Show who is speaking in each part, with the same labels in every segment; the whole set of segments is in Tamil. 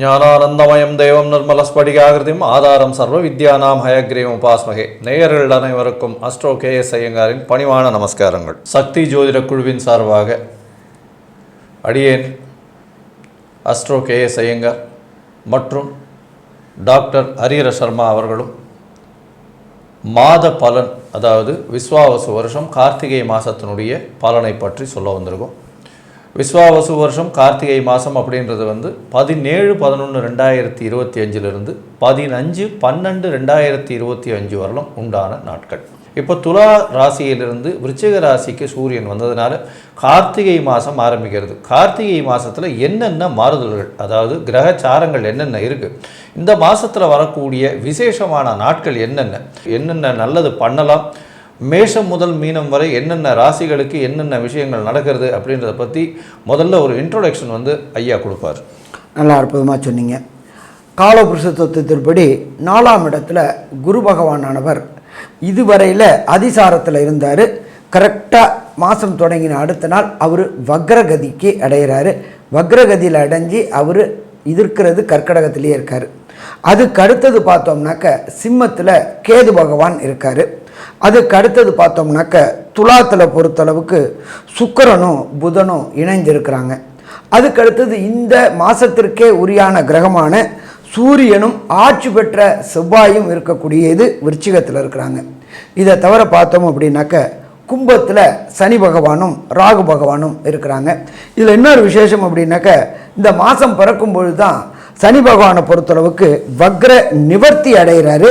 Speaker 1: ஞானானந்தமயம் தேவம் நிர்மலஸ்படிகாகிருதியும் ஆதாரம் சர்வ வித்யானாம் ஹயக்ரீவம் உபாஸ்மகே. நேயர்கள் அனைவருக்கும் அஸ்ட்ரோ KS ஐயங்காரின் பணிவான நமஸ்காரங்கள். சக்தி ஜோதிட குழுவின் சார்பாக அடியேன் அஸ்ட்ரோ KS ஐயங்கார் மற்றும் டாக்டர் ஹரிஹர சர்மா அவர்களும் மாத பலன், அதாவது விஸ்வாவசு வருஷம் கார்த்திகை மாதத்தினுடைய பலனை பற்றி சொல்ல வந்திருக்கோம். விஸ்வாவசு வருஷம் கார்த்திகை மாதம் அப்படின்றது 17/11/2025 15/12/2025 வரலும் உண்டான நாட்கள். இப்போ துலா ராசியிலிருந்து விருச்சிக ராசிக்கு சூரியன் வந்ததுனால கார்த்திகை மாதம் ஆரம்பிக்கிறது. கார்த்திகை மாதத்தில் என்னென்ன மாறுதல்கள், அதாவது கிரகச்சாரங்கள் என்னென்ன இருக்குது, இந்த மாதத்தில் வரக்கூடிய விசேஷமான நாட்கள் என்னென்ன நல்லது பண்ணலாம், மேஷம் முதல் மீனம் வரை என்னென்ன ராசிகளுக்கு என்னென்ன விஷயங்கள் நடக்கிறது அப்படின்றத பற்றி முதல்ல ஒரு இன்ட்ரோடக்ஷன் ஐயா கொடுப்பார்.
Speaker 2: நல்லா அற்புதமாக சொன்னீங்க. காலபுருஷ தத்துவத்தின்படி 4ஆம் இடத்துல குரு பகவானானவர் இதுவரையில் அதிசாரத்தில் இருந்தார். கரெக்டாக மாதம் தொடங்கின அடுத்த நாள் அவர் வக்ரகதிக்கு அடைகிறாரு. வக்ரகதியில் அடைஞ்சி அவர் இருக்கிறது கர்க்கடகத்திலேயே இருக்கார். அதுக்கு அடுத்தது பார்த்தோம்னாக்க சிம்மத்தில் கேது பகவான் இருக்கார். அதுக்கு அடுத்தது பார்த்தோம்னாக்க துலாத்தில் பொறுத்தளவுக்கு சுக்கிரனும் புதனும் இணைந்திருக்கிறாங்க. அதுக்கு அடுத்தது இந்த மாதத்திற்கே உரியான கிரகமான சூரியனும் ஆட்சி பெற்ற செவ்வாயும் இருக்கக்கூடியது விருச்சிகத்தில் இருக்கிறாங்க. இதை தவிர பார்த்தோம் அப்படின்னாக்க கும்பத்தில் சனி பகவானும் ராகு பகவானும் இருக்கிறாங்க. இதில் இன்னொரு விசேஷம் அப்படின்னாக்க இந்த மாதம் பிறக்கும் பொழுது தான் சனி பகவானை பொறுத்தளவுக்கு வக்ர நிவர்த்தி அடைகிறாரு.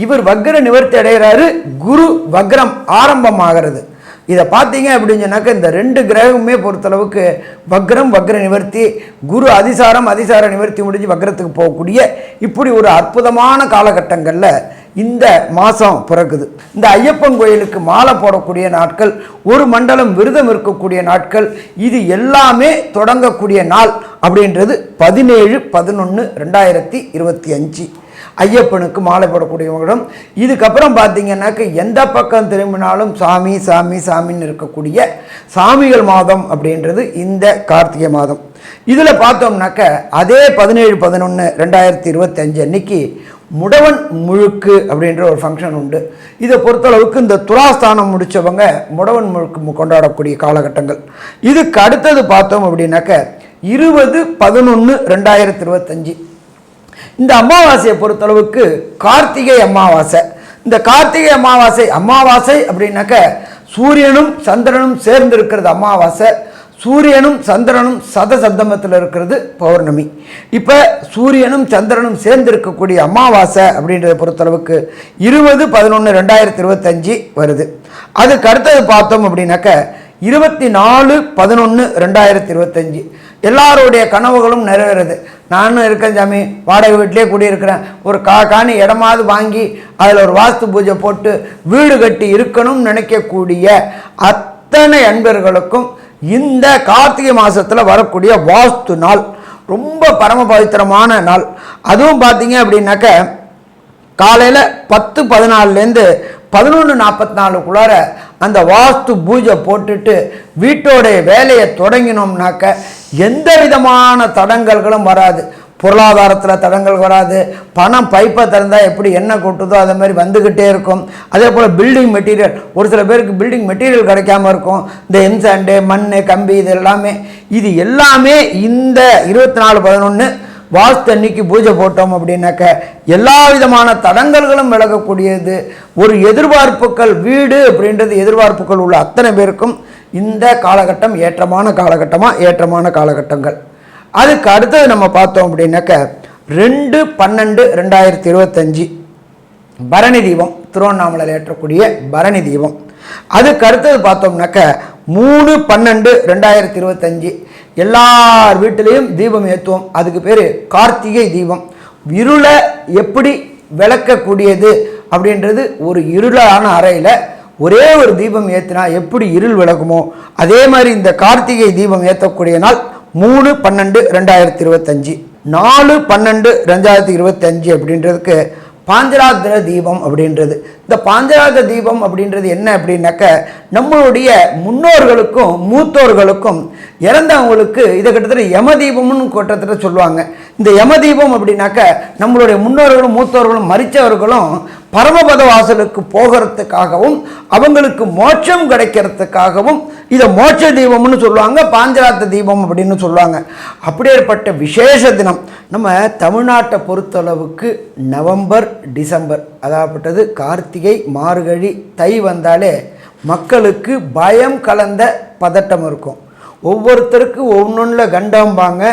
Speaker 2: இவர் வக்ர நிவர்த்தி அடைகிறாரு, குரு வக்ரம் ஆரம்பமாகிறது. இதை பார்த்தீங்க அப்படின்னு சொன்னாக்க இந்த ரெண்டு கிரகமே பொறுத்தளவுக்கு வக்ரம் வக்ர நிவர்த்தி, குரு அதிசார நிவர்த்தி முடிஞ்சு வக்ரத்துக்கு போகக்கூடிய இப்படி ஒரு அற்புதமான காலகட்டங்களில் இந்த மாதம் பிறகுது. இந்த ஐயப்பன் கோயிலுக்கு மாலை போடக்கூடிய நாட்கள், ஒரு மண்டலம் விரதம் இருக்கக்கூடிய நாட்கள், இது எல்லாமே தொடங்கக்கூடிய நாள் அப்படின்றது 17/11/2025 ஐயப்பனுக்கு மாலை போடக்கூடியவங்களும். இதுக்கப்புறம் பார்த்தீங்கன்னாக்க எந்த பக்கம் திரும்பினாலும் சாமி சாமி சாமின்னு இருக்கக்கூடிய சாமிகள் மாதம் அப்படின்றது இந்த கார்த்திகை மாதம். இதில் பார்த்தோம்னாக்க அதே 17/11/2025 அன்னைக்கு முடவன் முழுக்கு அப்படின்ற ஒரு ஃபங்க்ஷன் உண்டு. இதை பொறுத்தளவுக்கு இந்த துலாஸ்தானம் முடித்தவங்க முடவன் முழுக்கு கொண்டாடக்கூடிய காலகட்டங்கள். இதுக்கு அடுத்தது பார்த்தோம் அப்படின்னாக்க 20/11/2025 இந்த அமாவாசையை பொறுத்தளவுக்கு கார்த்திகை அமாவாசை. இந்த கார்த்திகை அமாவாசை அப்படின்னாக்க சூரியனும் சந்திரனும் சேர்ந்து இருக்கிறது அமாவாசை. சூரியனும் சந்திரனும் சதசப்தமத்தில் இருக்கிறது பௌர்ணமி. இப்போ சூரியனும் சந்திரனும் சேர்ந்து இருக்கக்கூடிய அமாவாசை அப்படின்றத பொறுத்தளவுக்கு 20/11/2025 வருது. அதுக்கு அடுத்தது பார்த்தோம் அப்படின்னாக்க 24/11/2025 எல்லாருடைய கனவுகளும் நிறைவேறுது. நானும் இருக்கேன் சாமி, வாடகை வீட்டிலே குடியிருக்கிறேன், ஒரு காணி இடமாவது வாங்கி அதில் ஒரு வாஸ்து பூஜை போட்டு வீடு கட்டி இருக்கணும்னு நினைக்கக்கூடிய அத்தனை அன்பர்களுக்கும் இந்த கார்த்திகை மாதத்தில் வரக்கூடிய வாஸ்து நாள் ரொம்ப பரம பவித்திரமான நாள். அதுவும் பார்த்தீங்க அப்படின்னாக்க காலையில் 10:14 11:44 அந்த வாஸ்து பூஜை போட்டுட்டு வீட்டோடைய வேலையை தொடங்கினோம்னாக்க எந்த விதமான தடங்கல்களும் வராது. பொருளாதாரத்தில் தடங்கள் வராது. பணம் பைப்பை திறந்தால் எப்படி எண்ணெய் கொட்டுதோ அதை மாதிரி வந்துக்கிட்டே இருக்கும். அதே போல் பில்டிங் மெட்டீரியல், ஒரு சில பேருக்கு பில்டிங் மெட்டீரியல் கிடைக்காம இருக்கும். இந்த எம்சாண்டு, மண், கம்பி, இது எல்லாமே இந்த 24/11 வாஸ்து அன்னைக்கு பூஜை போட்டோம் அப்படின்னாக்க எல்லா விதமான தடங்கல்களும் விலகக்கூடியது. ஒரு எதிர்பார்ப்புகள், வீடு அப்படின்றது எதிர்பார்ப்புகள் உள்ள அத்தனை பேருக்கும் இந்த காலகட்டம் ஏற்றமான காலகட்டங்கள். அதுக்கு அடுத்தது நம்ம பார்த்தோம் அப்படின்னாக்க 2/12/2025 பரணி தீபம், திருவண்ணாமலையில் ஏற்றக்கூடிய பரணி தீபம். அதுக்கு அடுத்தது பார்த்தோம்னாக்க 3/12/2025 எல்லார் வீட்டிலையும் தீபம் ஏற்றுவோம். அதுக்கு பேர் கார்த்திகை தீபம். இருளை எப்படி விளக்கக்கூடியது அப்படின்றது, ஒரு இருளான அறையில் ஒரே ஒரு தீபம் ஏற்றினா எப்படி இருள் விளக்குமோ அதே மாதிரி இந்த கார்த்திகை தீபம் ஏற்றக்கூடிய நாள் 3/12/2025. 4/12/2025 அப்படின்றதுக்கு பாஞ்சராத்திர தீபம் அப்படின்றது. இந்த பாஞ்சராத்திர தீபம் அப்படின்றது என்ன அப்படின்னாக்க, நம்மளுடைய முன்னோர்களுக்கும் மூத்தோர்களுக்கும் இறந்தவங்களுக்கு இதை கிட்டத்தட்ட யம தீபம்னு கிட்டத்தட்ட சொல்லுவாங்க. இந்த யம தீபம் அப்படின்னாக்க நம்மளுடைய முன்னோர்களும் மூத்தோர்களும் மரித்தவர்களும் பரமபத வாசலுக்கு போகிறதுக்காகவும் அவங்களுக்கு மோட்சம் கிடைக்கிறதுக்காகவும் இதை மோட்ச தீபம்னு சொல்லுவாங்க, பாஞ்சராத்திர தீபம் அப்படின்னு சொல்லுவாங்க. அப்படியேற்பட்ட விசேஷ தினம் நம்ம தமிழ்நாட்டை பொறுத்தளவுக்கு நவம்பர் டிசம்பர், அதாகப்பட்டது கார்த்திகை மார்கழி தை வந்தாலே மக்களுக்கு பயம் கலந்த பதட்டம் இருக்கும். ஒவ்வொருத்தருக்கு ஒவ்வொன்றில் கண்டம்பாங்க.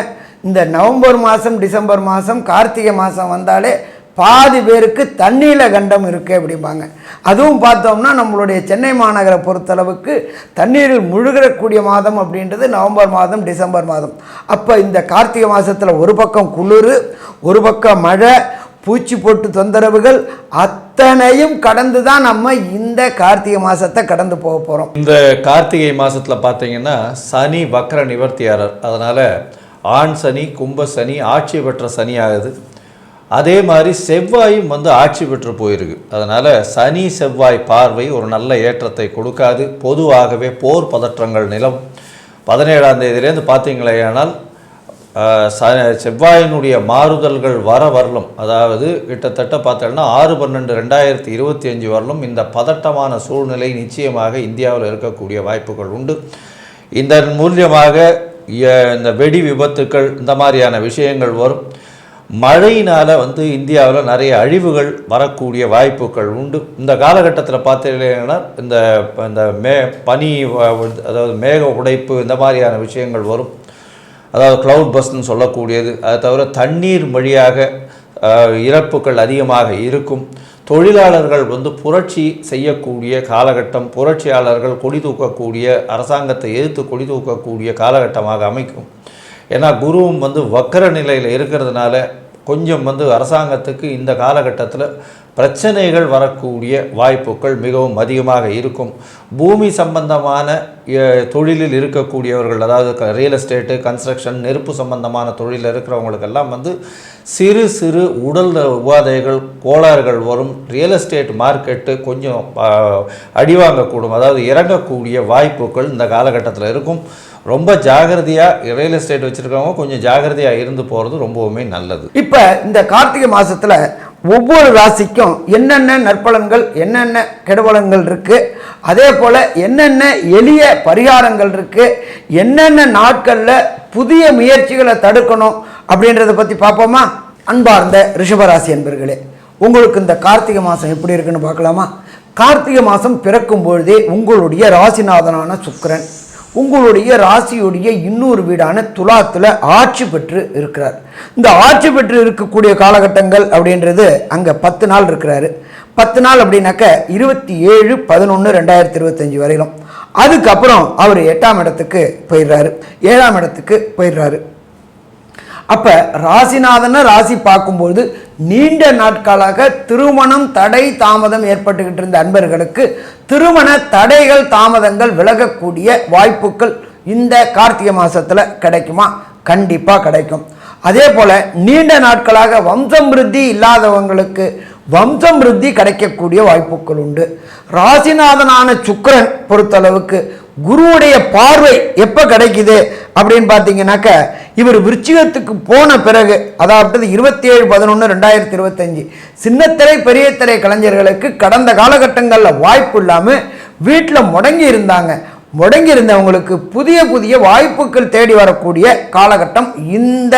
Speaker 2: இந்த நவம்பர் மாதம் டிசம்பர் மாதம் கார்த்திகை மாதம் வந்தாலே பாதி பேருக்கு தண்ணியில் கண்டம் இருக்குது அப்படிம்பாங்க. அதுவும் பார்த்தோம்னா நம்மளுடைய சென்னை மாநகரை பொறுத்தளவுக்கு தண்ணீரில் முழுகக்கூடிய மாதம் அப்படின்றது நவம்பர் மாதம் டிசம்பர் மாதம். அப்போ இந்த கார்த்திகை மாதத்தில் ஒரு பக்கம் குளிர், ஒரு பக்கம் மழை, பூச்சி போட்டு தொந்தரவுகள் அத்தனையும் கடந்து தான் நம்ம இந்த கார்த்திகை மாதத்தை கடந்து போக போகிறோம்.
Speaker 1: இந்த கார்த்திகை மாதத்தில் பார்த்தீங்கன்னா சனி வக்ர நிவர்த்தியாளர், அதனால் ஆண் சனி கும்ப சனி ஆட்சி பெற்ற சனி ஆகுது. அதே மாதிரி செவ்வாயும் ஆட்சி பெற்று போயிருக்கு. அதனால் சனி செவ்வாய் பார்வை ஒரு நல்ல ஏற்றத்தை கொடுக்காது. பொதுவாகவே போர் பதற்றங்கள் நிலம் 17ஆம் தேதியிலேருந்து பார்த்தீங்களேயானால் செவ்வாயினுடைய மாறுதல்கள் வரலும், அதாவது கிட்டத்தட்ட பார்த்தோம்னா 6/12/2025 வரலும் இந்த பதட்டமான சூழ்நிலை நிச்சயமாக இந்தியாவில் இருக்கக்கூடிய வாய்ப்புகள் உண்டு. இதன் மூலியமாக இந்த வெடி விபத்துக்கள் இந்த மாதிரியான விஷயங்கள் வரும். மழையினால் இந்தியாவில் நிறைய அழிவுகள் வரக்கூடிய வாய்ப்புகள் உண்டு. இந்த காலகட்டத்தில் பார்த்தீங்கன்னா இந்த பனி, அதாவது மேக உடைப்பு இந்த மாதிரியான விஷயங்கள் வரும். அதாவது க்ளவுட் பஸ்ட்னு சொல்லக்கூடியது. அதை தவிர தண்ணீர் வழியாக இறப்புகள் அதிகமாக இருக்கும். தொழிலாளர்கள் புரட்சி செய்யக்கூடிய காலகட்டம், புரட்சியாளர்கள் கொடி தூக்கக்கூடிய, அரசாங்கத்தை எதிர்த்து கொடி தூக்கக்கூடிய காலகட்டமாக அமைக்கும். ஏன்னா குருவும் வக்கர நிலையில் இருக்கிறதுனால கொஞ்சம் அரசாங்கத்துக்கு இந்த காலகட்டத்தில் பிரச்சனைகள் வரக்கூடிய வாய்ப்புகள் மிகவும் அதிகமாக இருக்கும். பூமி சம்பந்தமான தொழிலில் இருக்கக்கூடியவர்கள், அதாவது ரியல் எஸ்டேட்டு, கன்ஸ்ட்ரக்ஷன், நெருப்பு சம்பந்தமான தொழிலில் இருக்கிறவங்களுக்கெல்லாம் சிறு சிறு உடல் உபாதைகள் கோளாறுகள் வரும். ரியல் எஸ்டேட் மார்க்கெட்டு கொஞ்சம் அடிவாங்கக்கூடும், அதாவது இறங்கக்கூடிய வாய்ப்புகள் இந்த காலகட்டத்தில் இருக்கும். ரொம்ப ஜாகிரதையாக ரியல் எஸ்டேட் வச்சுருக்கவங்க கொஞ்சம் ஜாகிரதையாக இருந்து போகிறது ரொம்பவுமே நல்லது.
Speaker 2: இப்போ இந்த கார்த்திகை மாதத்தில் ஒவ்வொரு ராசிக்கும் என்னென்ன நற்பலன்கள் என்னென்ன கெடுபலன்கள் இருக்குது, அதே போல் என்னென்ன எளிய பரிகாரங்கள் இருக்குது, என்னென்ன நாட்களில் புதிய முயற்சிகளை தடுக்கணும் அப்படின்றத பற்றி பார்ப்போமா? அன்பார்ந்த ரிஷபராசி என்பர்களே, உங்களுக்கு இந்த கார்த்திகை மாதம் எப்படி இருக்குன்னு பார்க்கலாமா? கார்த்திகை மாதம் பிறக்கும் பொழுதே உங்களுடைய ராசிநாதனான சுக்கிரன் உங்களுடைய ராசியுடைய இன்னொரு வீடான துலாத்தில் ஆட்சி பெற்று இருக்கிறார். இந்த ஆட்சி பெற்று இருக்கக்கூடிய காலகட்டங்கள் அப்படின்றது அங்கே 10 நாள் இருக்கிறாரு. 10 நாள் அப்படின்னாக்க 27/11/2025 வரையிலும். அதுக்கப்புறம் அவர் 8ஆம் இடத்துக்கு போயிடுறாரு, 7ஆம் இடத்துக்கு போயிடுறாரு. அப்போ ராசிநாதனை ராசி பார்க்கும்போது நீண்ட நாட்களாக திருமணம் தடை தாமதம் ஏற்பட்டுக்கிட்டு இருந்த அன்பர்களுக்கு திருமண தடைகள் தாமதங்கள் விலகக்கூடிய வாய்ப்புகள் இந்த கார்த்திகை மாதத்தில் கிடைக்குமா? கண்டிப்பாக கிடைக்கும். அதே போல் நீண்ட நாட்களாக வம்சம் விருத்தி இல்லாதவங்களுக்கு வம்சம் விருத்தி கிடைக்கக்கூடிய வாய்ப்புகள் உண்டு. ராசிநாதனான சுக்கிரன் பொறுத்தளவுக்கு குருவுடைய பார்வை எப்போ கிடைக்குது அப்படின்னு பார்த்தீங்கன்னாக்க, இவர் விருச்சிகத்துக்கு போன பிறகு, அதாவது 27/11/2025 சின்னத்திரை பெரிய திரை கலைஞர்களுக்கு கடந்த காலகட்டங்களில் வாய்ப்பு இல்லாமல் வீட்டில் முடங்கி இருந்தாங்க. முடங்கி இருந்தவங்களுக்கு புதிய புதிய வாய்ப்புகள் தேடி வரக்கூடிய காலகட்டம் இந்த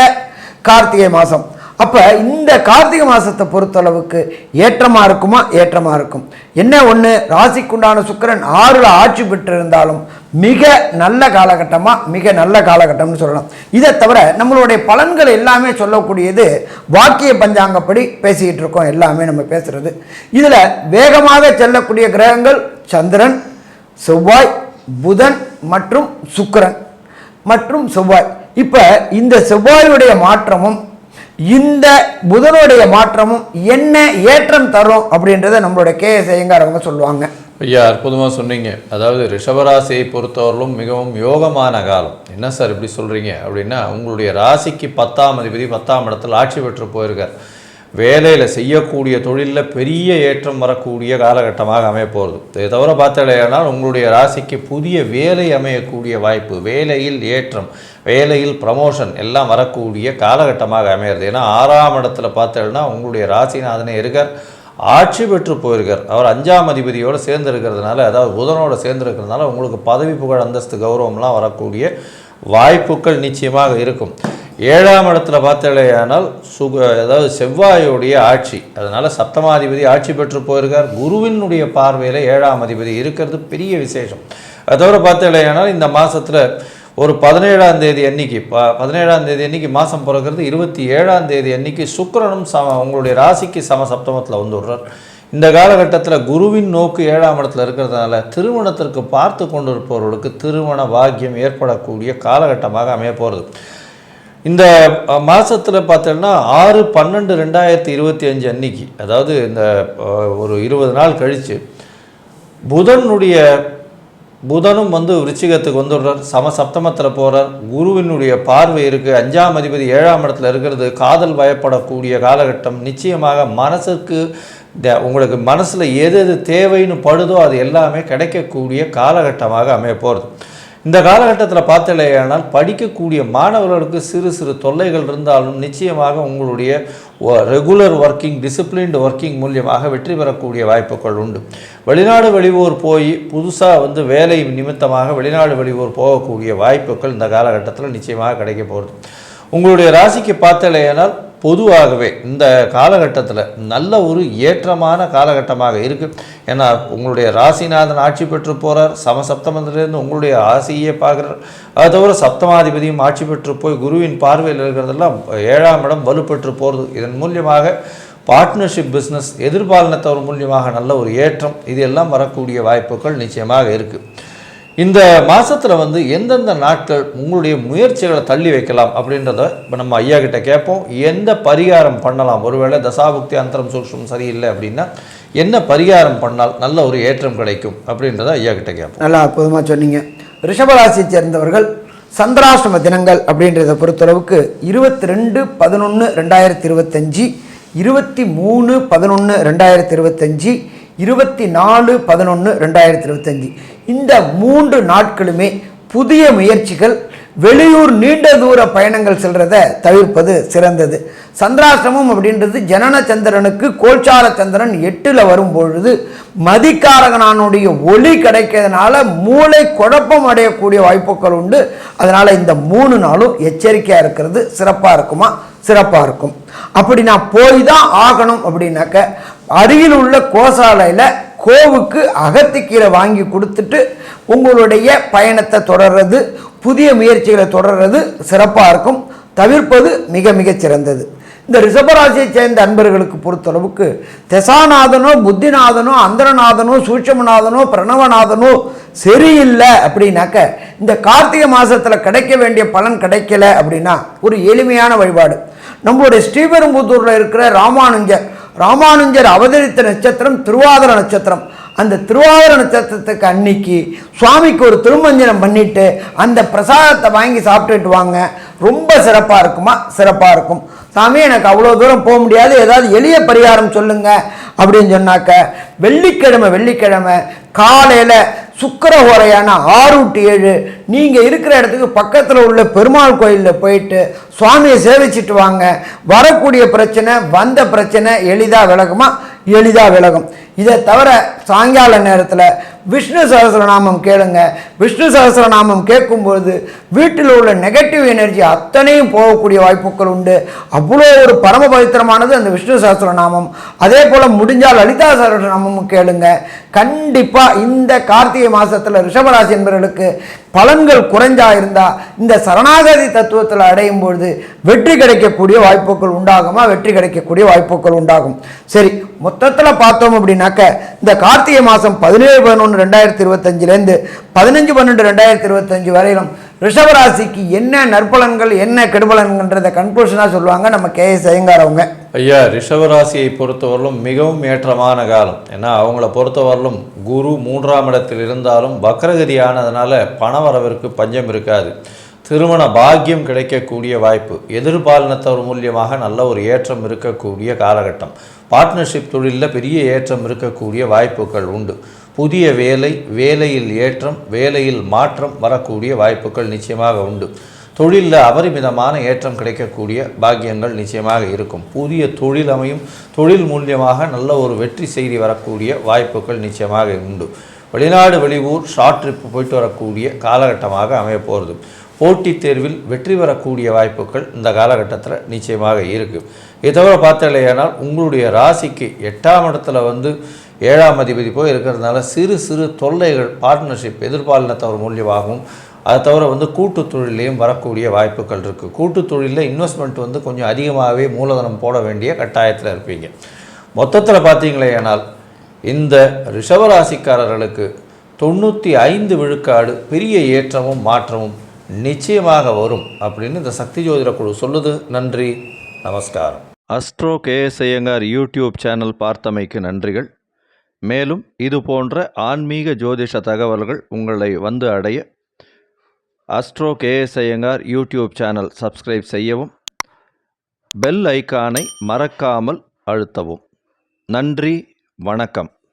Speaker 2: கார்த்திகை மாதம். அப்போ இந்த கார்த்திகை மாதத்தை பொறுத்தளவுக்கு ஏற்றமாக இருக்குமா? ஏற்றமாக இருக்கும். என்ன ஒன்று, ராசிக்குண்டான சுக்கிரன் 6ல் ஆட்சி பெற்றிருந்தாலும் மிக நல்ல காலகட்டமாக, மிக நல்ல காலகட்டம்னு சொல்லலாம். இதை தவிர நம்மளுடைய பலன்கள் எல்லாமே சொல்லக்கூடியது வாக்கிய பஞ்சாங்கப்படி பேசிக்கிட்டு இருக்கோம். எல்லாமே நம்ம பேசுகிறது இதில் வேகமாக செல்லக்கூடிய கிரகங்கள் சந்திரன், செவ்வாய், புதன் மற்றும் சுக்கிரன் மற்றும் செவ்வாய். இப்போ இந்த செவ்வாயுடைய மாற்றமும் இந்த புதனுடைய மாற்றமும் என்ன ஏற்றம் தரும் அப்படின்றத நம்மளோட KS ஐயங்கார் அவங்க சொல்லுவாங்க.
Speaker 1: ஐயா, அற்புதமாக சொன்னீங்க. அதாவது ரிஷபராசியை பொறுத்தவரையிலும் மிகவும் யோகமான காலம். என்ன சார் இப்படி சொல்கிறீங்க அப்படின்னா, உங்களுடைய ராசிக்கு 10ஆம் அதிபதி 10ஆம் இடத்தில் ஆட்சி பெற்று போயிருக்கார். வேலையில் செய்யக்கூடிய தொழிலில் பெரிய ஏற்றம் வரக்கூடிய காலகட்டமாக அமைய போகிறது. இதை தவிர பார்த்தாலேனால் உங்களுடைய ராசிக்கு புதிய வேலை அமையக்கூடிய வாய்ப்பு, வேலையில் ஏற்றம், வேலையில் ப்ரமோஷன் எல்லாம் வரக்கூடிய காலகட்டமாக அமையிறது. ஏன்னா 6ஆம் இடத்துல பார்த்தேன்னா உங்களுடைய ராசிநாதனே இருக்கார், ஆட்சி பெற்று போயிருக்கார். அவர் 5ஆம் அதிபதியோடு சேர்ந்து இருக்கிறதுனால, அதாவது புதனோடு சேர்ந்து இருக்கிறதுனால உங்களுக்கு பதவி புகழ் அந்தஸ்து கௌரவம்லாம் வரக்கூடிய வாய்ப்புகள் நிச்சயமாக இருக்கும். 7ஆம் இடத்துல பார்த்தாலேயானால் அதாவது செவ்வாயுடைய ஆட்சி, அதனால் சப்தமாதிபதி ஆட்சி பெற்று போயிருக்கார். குருவினுடைய பார்வையில் 7ஆம் அதிபதி இருக்கிறது பெரிய விசேஷம். அதை தவிர பார்த்தாலேயானால் இந்த மாதத்தில் ஒரு 17ஆம் தேதி அன்னைக்கு 17ஆம் தேதி அன்னைக்கு மாதம் பிறக்கிறது. 27ஆம் தேதி அன்னைக்கு சுக்கிரனும் உங்களுடைய ராசிக்கு சப்தமத்தில் வந்துடுறார். இந்த காலகட்டத்தில் குருவின் நோக்கு 7ஆம் இடத்துல இருக்கிறதுனால திருமணத்திற்கு பார்த்து கொண்டு இருப்பவர்களுக்கு திருமண பாக்கியம் ஏற்படக்கூடிய காலகட்டமாக அமைய போகிறது. இந்த மாதத்தில் பார்த்தோன்னா 6/12/2025 அன்னைக்கு, அதாவது இந்த ஒரு 20 நாள் கழித்து புதனும் விருச்சிகத்துக்கு வந்துடுறார், சப்தமத்தில் போகிறார். குருவினுடைய பார்வை இருக்குது, 5ஆம் அதிபதி 7ஆம் இடத்துல இருக்கிறது. காதல் பயப்படக்கூடிய காலகட்டம். நிச்சயமாக மனசுக்கு உங்களுக்கு மனசில் எது தேவைன்னு படுதோ அது எல்லாமே கிடைக்கக்கூடிய காலகட்டமாக அமைய போகிறது. இந்த காலகட்டத்தில் பார்த்தலையானால் படிக்கக்கூடிய மாணவர்களுக்கு சிறு சிறு தொல்லைகள் இருந்தாலும் நிச்சயமாக உங்களுடைய ரெகுலர் ஒர்க்கிங், டிசிப்ளின்டு ஒர்க்கிங் மூலியமாக வெற்றி பெறக்கூடிய வாய்ப்புகள் உண்டு. வெளிநாடு வெளியூர் போய் புதுசாக வேலை நிமித்தமாக வெளிநாடு வெளியூர் போகக்கூடிய வாய்ப்புகள் இந்த காலகட்டத்தில் நிச்சயமாக கிடைக்க போகிறது. உங்களுடைய ராசிக்கு பார்த்தலையானால் பொதுவாகவே இந்த காலகட்டத்தில் நல்ல ஒரு ஏற்றமான காலகட்டமாக இருக்குது. ஏன்னா உங்களுடைய ராசிநாதன் ஆட்சி பெற்று போகிறார், சப்தமத்திலேருந்து உங்களுடைய ராசியே பார்க்குறார். அது தவிர சப்தமாதிபதியும் ஆட்சி பெற்று போய் குருவின் பார்வையில் இருக்கிறதெல்லாம் 7ஆம் இடம் வலுப்பெற்று போகிறது. இதன் மூலியமாக பார்ட்னர்ஷிப் பிஸ்னஸ், எதிர்பாலினத்தவர் மூலியமாக நல்ல ஒரு ஏற்றம், இது எல்லாம் வரக்கூடிய வாய்ப்புகள் நிச்சயமாக இருக்குது. இந்த மாதத்தில் எந்தெந்த நாட்கள் உங்களுடைய முயற்சிகளை தள்ளி வைக்கலாம் அப்படின்றத இப்போ நம்ம ஐயா கிட்ட கேட்போம். எந்த பரிகாரம் பண்ணலாம், ஒருவேளை தசாபுக்தி அந்தரம் சூக்ஷ்மம் சரியில்லை அப்படின்னா என்ன பரிகாரம் பண்ணால் நல்ல ஒரு ஏற்றம் கிடைக்கும் அப்படின்றத ஐயா கிட்ட கேட்போம்.
Speaker 2: நல்லா அற்புதமாக சொன்னீங்க. ரிஷபராசியை சேர்ந்தவர்கள் சந்திராஷ்டம தினங்கள் அப்படின்றத பொறுத்தளவுக்கு 22/11/2025, 23/11/2025, 24/11/2025 இந்த 3 நாட்களுமே புதிய முயற்சிகள், வெளியூர் நீண்ட தூர பயணங்கள் செல்றத தவிர்ப்பது சிறந்தது. சந்திராஷ்டமம் அப்படின்றது ஜனன சந்திரனுக்கு கோல்சார சந்திரன் 8ல் வரும்பொழுது மதிக்காரகனானுடைய ஒளி கிடைக்கிறதுனால மூளை குழப்பம் அடையக்கூடிய வாய்ப்புகள் உண்டு. அதனால் இந்த 3 நாளும் எச்சரிக்கையாக இருக்கிறது சிறப்பாக இருக்குமா? சிறப்பாக இருக்கும். அப்படி நான் போய் தான் ஆகணும் அப்படின்னாக்க அருகில் உள்ள கோசாலையில் கோவுக்கு அகத்திக்கீரை வாங்கி கொடுத்துட்டு உங்களுடைய பயணத்தை தொடர்றது, புதிய முயற்சிகளை தொடர்றது சிறப்பாக இருக்கும். தவிர்ப்பது மிக மிகச் சிறந்தது. இந்த ரிஷபராசியை சேர்ந்த அன்பர்களுக்கு பொறுத்தளவுக்கு தசாநாதனோ, புத்திநாதனோ, அந்தரநாதனோ, சூட்சமநாதனோ, பிரணவநாதனோ சரியில்லை அப்படின்னாக்க இந்த கார்த்திகை மாதத்தில் கிடைக்க வேண்டிய பலன் கிடைக்கல அப்படின்னா ஒரு எளிமையான வழிபாடு. நம்மளுடைய ஸ்ரீபெரும்புத்தூரில் இருக்கிற ராமானுஜர் அவதரித்த நட்சத்திரம் திருவாதிரை நட்சத்திரம். அந்த திருவாதிரை நட்சத்திரத்துக்கு அன்னைக்கு சுவாமிக்கு ஒரு திருமஞ்சனம் பண்ணிட்டு அந்த பிரசாதத்தை வாங்கி சாப்பிட்டுட்டு வாங்க. ரொம்ப சிறப்பாக இருக்குமா? சிறப்பாக இருக்கும். சாமி எனக்கு அவ்வளோ தூரம் போக முடியாது, ஏதாவது எளிய பரிகாரம் சொல்லுங்க அப்படின்னு சொன்னாக்க வெள்ளிக்கிழமை காலையில் சுக்கிரஹோரையான 6 to 7 நீங்கள் இருக்கிற இடத்துக்கு பக்கத்தில் உள்ள பெருமாள் கோயிலில் போயிட்டு சுவாமியை சேவிச்சிட்டு வாங்க. வரக்கூடிய பிரச்சனை, வந்த பிரச்சனை எளிதாக விலகுமா? எளிதாக விலகும். இதை தவிர சாயங்கால நேரத்தில் விஷ்ணு சகஸ்ரநாமம் கேளுங்க. விஷ்ணு சகஸ்ரநாமம் கேட்கும்பொழுது வீட்டில் உள்ள நெகட்டிவ் எனர்ஜி அத்தனையும் போகக்கூடிய வாய்ப்புகள் உண்டு. அவ்வளோ ஒரு பரம பவித்திரமானது அந்த விஷ்ணு சகஸ்ரநாமம். அதே போல் முடிஞ்சால் லலிதா சகஸ்ரநாமமும் கேளுங்க. கண்டிப்பாக இந்த கார்த்திகை மாதத்தில் ரிஷபராசி என்பவர்களுக்கு பலன்கள் குறைஞ்சா இருந்தால் இந்த சரணாகதி தத்துவத்தில் அடையும் பொழுது வெற்றி கிடைக்கக்கூடிய வாய்ப்புகள் உண்டாகுமா? வெற்றி கிடைக்கக்கூடிய வாய்ப்புகள் உண்டாகும். சரி, மொத்தத்தில் பார்த்தோம் அப்படின்னாக்க இந்த கார்த்திகை மாதம் 17/11/2025 15/12/2025 வரையிலும் ரிஷபராசிக்கு என்ன நற்பலன்கள், என்ன கெடுபலன்கள்ன்றதை கன்க்ளூஷனாக சொல்லுவாங்க நம்ம KS ஐயங்கார் அவங்க.
Speaker 1: ஐயா, ரிஷபராசியை பொறுத்தவரையிலும் மிகவும் ஏற்றமான காலம். ஏன்னா அவங்கள பொறுத்தவரையிலும் குரு 3ஆம் இடத்தில் இருந்தாலும் வக்ரகதியானதுனால பணவரவிற்கு பஞ்சம் இருக்காது. திருமண பாக்கியம் கிடைக்கக்கூடிய வாய்ப்பு, எதிர்பாலினத்தவர் மூலியமாக நல்ல ஒரு ஏற்றம் இருக்கக்கூடிய காலகட்டம், பார்ட்னர்ஷிப் தொழிலில் பெரிய ஏற்றம் இருக்கக்கூடிய வாய்ப்புகள் உண்டு. புதிய வேலையில் ஏற்றம், வேலையில் மாற்றம் வரக்கூடிய வாய்ப்புகள் நிச்சயமாக உண்டு. தொழிலில் அபரிமிதமான ஏற்றம் கிடைக்கக்கூடிய பாக்கியங்கள் நிச்சயமாக இருக்கும். புதிய தொழில் அமையும், தொழில் மூலியமாக நல்ல ஒரு வெற்றி செய்தி வரக்கூடிய வாய்ப்புகள் நிச்சயமாக உண்டு. வெளிநாடு வெளியூர் ஷார்ட் ட்ரிப் போயிட்டு வரக்கூடிய காலகட்டமாக அமைய போகிறது. போட்டித் தேர்வில் வெற்றி வரக்கூடிய வாய்ப்புகள் இந்த காலகட்டத்தில் நிச்சயமாக இருக்குது. இதை தவிர பார்த்தாலேயானால் உங்களுடைய ராசிக்கு 8ஆம் இடத்துல 7ஆம் அதிபதி போய் இருக்கிறதுனால சிறு தொல்லைகள் பார்ட்னர்ஷிப் எதிர்பாலினத்தவர் மூலியமாகவும், அதை தவிர கூட்டு தொழிலையும் வரக்கூடிய வாய்ப்புகள் இருக்குது. கூட்டு தொழிலில் இன்வெஸ்ட்மெண்ட் கொஞ்சம் அதிகமாகவே மூலதனம் போட வேண்டிய கட்டாயத்தில் இருப்பீங்க. மொத்தத்தில் பார்த்தீங்களேனால் இந்த ரிஷபராசிக்காரர்களுக்கு 95 விழுக்காடு பெரிய ஏற்றமும் மாற்றமும் நிச்சயமாக வரும் அப்படின்னு இந்த சக்தி ஜோதிட குழு சொல்லுது. நன்றி, நமஸ்காரம். Astro KS Iyengar YouTube channel பார்த்தமைக்கு நன்றிகள். மேலும் இது போன்ற ஆன்மீக ஜோதிஷ தகவல்கள் உங்களை அடைய astro KS Iyengar YouTube channel subscribe செய்யவும், பெல் ஐக்கானை மறக்காமல் அழுத்தவும். நன்றி, வணக்கம்.